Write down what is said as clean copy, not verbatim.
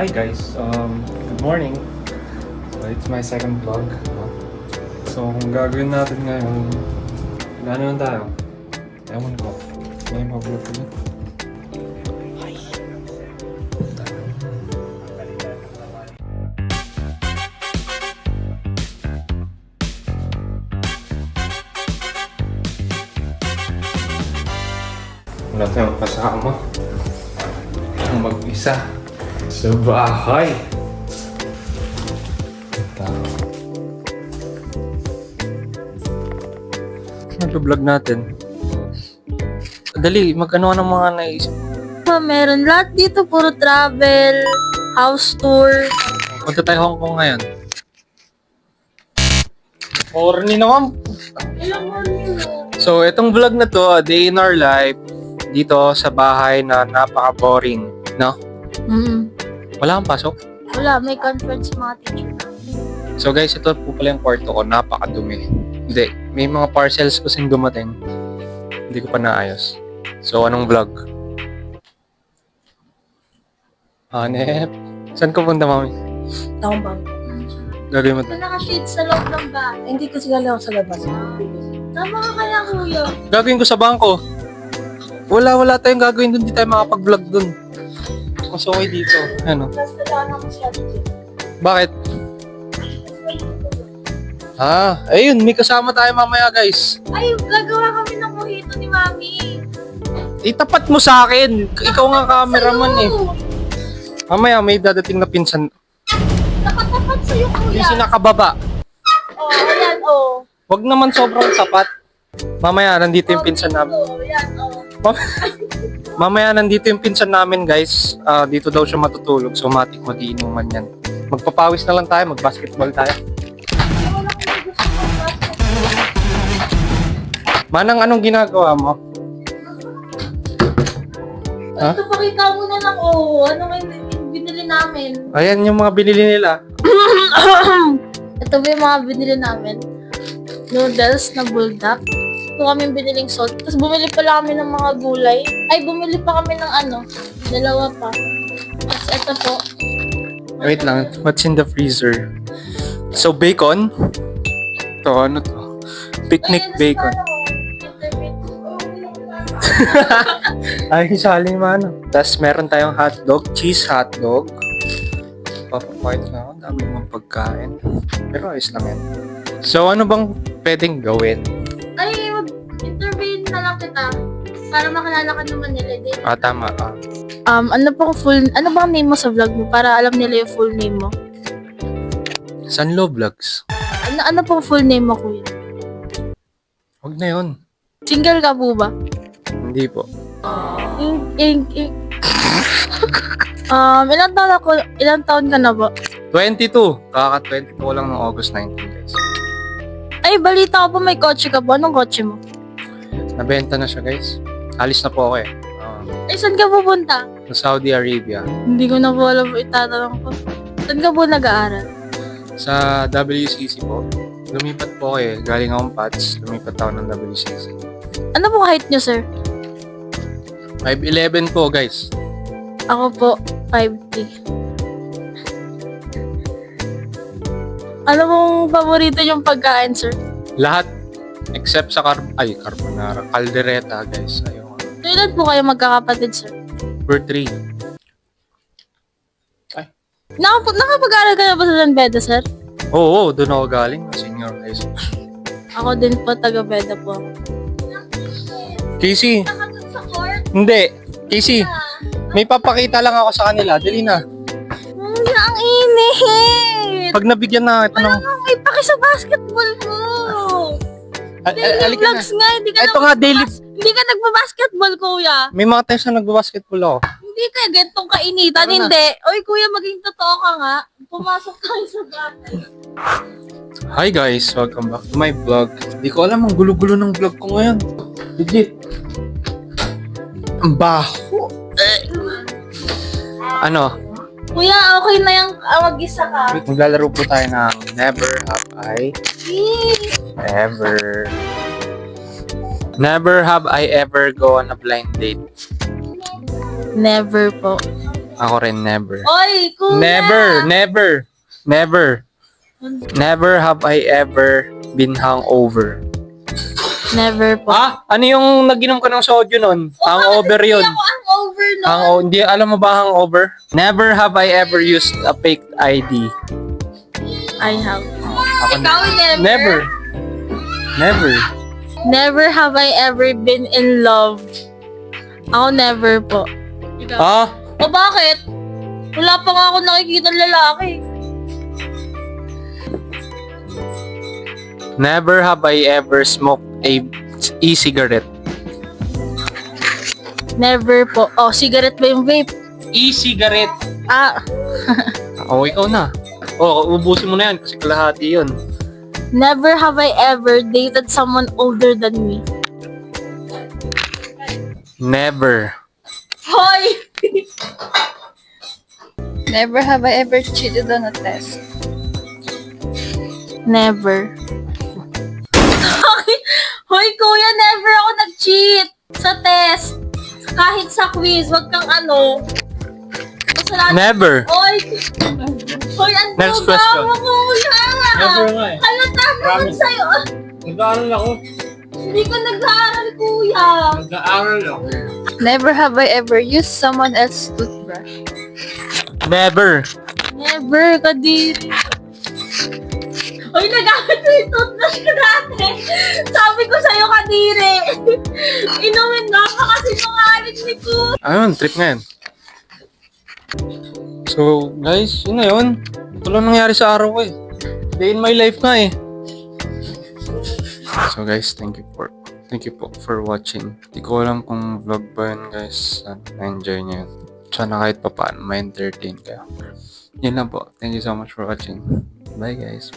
Hi guys, good morning. So it's my second vlog. No? So kung gagawin natin ngayon, gano'n tayo? Ewan ko. May mag-vlog ko na. Wala tayong kasama. Ang mag-isa sa bahay. Mag-vlog natin. Dali, mag-ano ng mga naisip. Meron lahat dito, puro travel, house tour. Punta tayo Hong Kong ngayon. Corny naman. So, itong vlog na to, a day in our life, dito sa bahay na napaka-boring, no? Wala kang pasok? Wala, may conference sa mga teacher. So guys, ito po pala yung kwarto ko, napakadumi. Hindi, may mga parcels kasing dumating. Hindi ko pa naayos. So, anong vlog? Hanep. Saan ko punta, mami? Taong bang? Gagawin mo to. Ito naka-shade sa loob ng bahay. Hindi kasi galing ako sa labas. Tama ka kaya, kuya. Gagawin ko sa bangko. Wala tayong gagawin dun. Di tayo makapag-vlog dun. Mas okay dito. Ano? Tapos nagkaan ako siya dito. Bakit? Ayun. May kasama tayo mamaya, guys. Ay, gagawa kami ng mojito ni Mami. Itapat mo sa akin. Ikaw nga cameraman eh. Mamaya may dadating na pinsan. Nakatapat sa'yo, kuya. Yung sinakababa. Oh, ayan, oh. Wag naman sobrang sapat. Mamaya nandito yung pinsan namin. Oh, ayan, oh. Mamaya nandito yung pinsan namin, guys. Dito daw siya matutulog. So matik mag-iinuman yan. Magpapawis na lang tayo. Mag-basketball tayo. Manang, anong ginagawa mo? Ha? Ito, pakita mo na lang, oh. Ano nga yung binili namin? Ayan yung mga binili nila. Ito ba yung mga binili namin? Noodles na bulldog. Ito kami biniling salt. Tapos bumili pala kami ng mga gulay. Ay, bumili pa kami ng dalawa pa. Tapos ito po. Wait lang. What's in the freezer? So, bacon. Ito, ano to? Picnic bacon. Ay, sali man. Tapos meron tayong hotdog, cheese hotdog. Papapahit na ako, dami mong pagkain. Pero ayos lang yan. So, ano bang pwedeng gawin? Ay, mag-intervene na lang kita. Para makilala ka naman nila din. Tama. Ano bang name mo sa vlog mo? Para alam nila yung full name mo. Sanlo Vlogs. Ano pong full name mo, kuya? Huwag na yun. Single ka po ba? Hindi po. Ilang taon ka na ba? 22. Kaka-22 ko lang ng August 19, guys. Ay, balita ko pa may kotse ka po. Anong kotse mo? Nabenta na siya, guys. Alis na po ako eh. Ay, saan ka pupunta? Sa Saudi Arabia. Hindi ko na po alam po itatanong ko. Saan ka po nag-aaral? Sa WCC po. Lumipat po ako eh. Galing akong PATS. Lumipat ako ng WCC. Ano po height niyo, sir? 5'11 po, guys. Ako po, 5'3". Ano pong paborito yung pagkain, sir? Lahat. Except sa carbonara. Caldereta, guys. Ayun. Kailan po kayo magkakapatid, sir? Number 3. Nakapag-aaral ka na ba sa San Beda, sir? Oo, doon ako galing. Senior high school. Ako din po, taga-Beda po ako. Casey. Hindi. Casey. May papakita lang ako sa kanila. Dali na. Ang init! Pag nabigyan na ito ng... May paki sa basketball mo! Daily Alika na. vlogs nga, Ito nga, daily... Hindi ka nagbabasketball, kuya. May mga times na nagbabasketball ako. Hindi ka gantong kainitan, Tara na. hindi. Oy, kuya, maging totoo ka nga. Pumasok tayo sa basketball. Hi guys, welcome back to my vlog. Hindi ko alam ang gulo-gulo ng vlog ko ngayon. Legit. Ang baho. Ano? Kuya, okay na yung mag-isa ka. Maglalaro po tayo ng Never Have I Ever. Never have I ever go on a blind date. Never po. Ako rin, never. Oy, kuya! Never have I ever been hungover. Never po. Ano yung naginom ka ng soju nun? Hangover yun. Hindi ako hangover no. Hindi, alam mo ba hangover? Never have I ever used a fake ID. I have. Ako Ikaw, never. Never. Never have I ever been in love. Ako never po. O bakit? Wala pa nga ako nakikita lalaki. Never have I ever smoked a e-cigarette. Never po. Oh, cigarette ba yung vape? E-cigarette. Ikaw na. Ubusin mo na yan kasi kalahati yun. Never have I ever dated someone older than me. Never. Hoy! Never have I ever cheated on a test. Never. Hoy, kuya, never ako nag-cheat sa test. Kahit sa quiz, wag kang kasalanan. Never. Hoy, ang Next duga question. mo, kuya. Never nga eh. Halata naman sa'yo. Nag-aaral ako. Hindi ka nag-aaral, kuya. Nag-aaral ako. Never have I ever used someone else's toothbrush. Never. Never, kadiri. Hoy, nagamit mo yung toothbrush ko dati. Sabi ko sa'yo, kadiri. Inumin na ka kasi nungaling ni ko. Ayun, trip nga yan. So, guys, yun na yun. Ito lang nangyari sa araw ko eh. Day in my life nga eh. So guys, thank you po for watching. Di ko alam kung vlog ba yun guys. Na-enjoy nyo yun. Sana kahit pa paano ma-entertain kayo. Yun lang po. Thank you so much for watching. Bye guys.